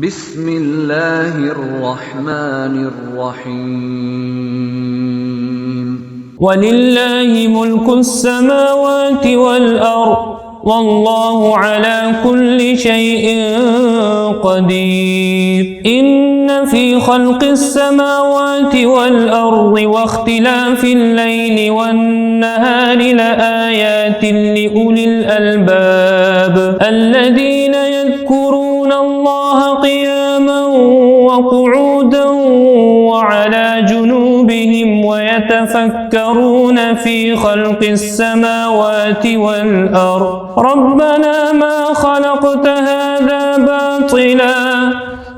بسم الله الرحمن الرحيم ولله ملك السماوات والأرض والله على كل شيء قدير إن في خلق السماوات والأرض واختلاف الليل والنهار لآيات لأولي الألباب الذين يذكرون الله قياما وقعودا وعلى جنوبهم ويتفكرون في خلق السماوات والأرض ربنا ما خلقت هذا باطلا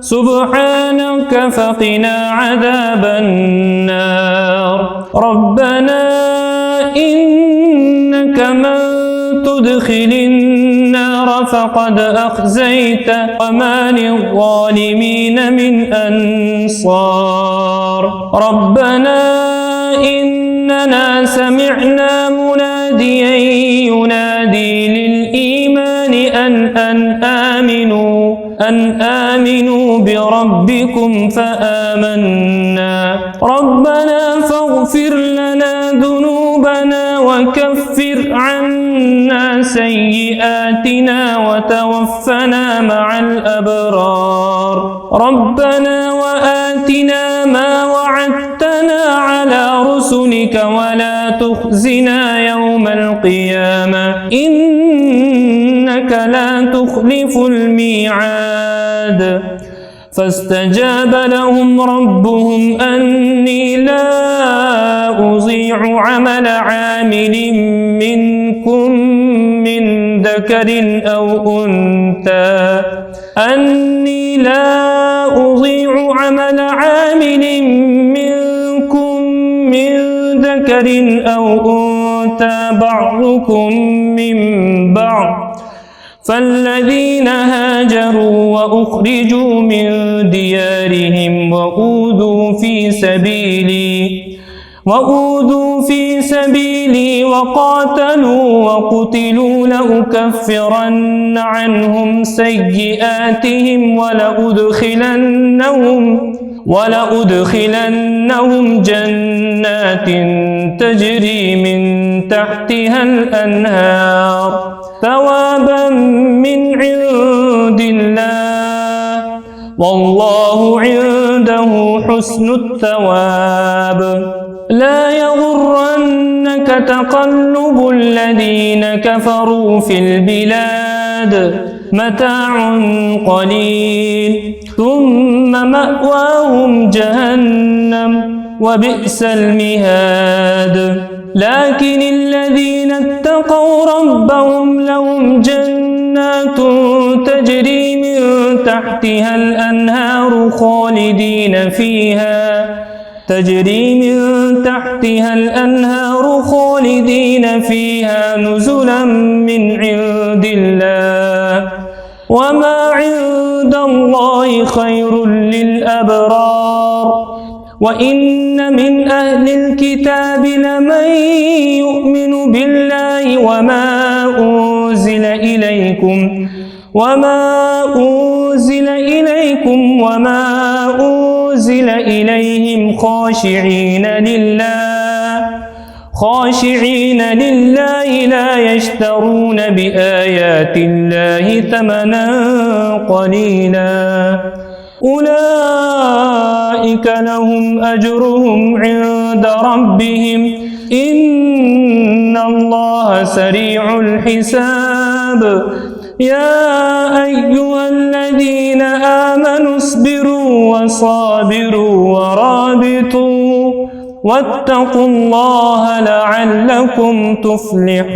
سبحانك فقنا عذاب النار ربنا إنك من تدخل النار فقد أخزيته وما للظالمين من أنصار ربنا إننا سمعنا مناديا ينادي للإيمان أن آمنوا بربكم فآمنا ربنا فاغفر لنا ذنوبنا وكفر عنا سيئاتنا وتوفنا مع الأبرار ربنا وآتنا ما وعدتنا على رسلك ولا تخزنا يوم القيامة إنك لا تخلف الميعاد فاستجاب لهم ربهم أني لا أضيع عمل عامل منكم من ذكر أو أنثى أني لا أضيع عمل عامل منكم من ذكر أو أنثى بعضكم من بعض فالذين هاجروا وأخرجوا من ديارهم وأوذوا في سبيلي وقاتلوا وقتلوا لأكفرن عنهم سيئاتهم ولأدخلنهم جنات تجري من تحتها الأنهار ثوابا من عند الله والله عنده حسن الثواب لا يغرنك تقلب الذين كفروا في البلاد متاع قليل ثم مأواهم جهنم وبئس المهاد لكن الذين اتقوا ربهم لهم جنات تجري من تحتها الأنهار خالدين فيها نزلا من عند الله وما عند الله خير للأبرار وإن من أهل الكتاب لمن يؤمن بالله وما أنزل إليكم وما أنزل إليهم خاشعين لله لا يشترون بآيات الله ثمنا قليلا أولئك لهم أجرهم عند ربهم إن الله سريع الحساب يا أيها الذين آمنوا اصبروا وصابروا ورابطوا واتقوا الله لعلكم تفلحون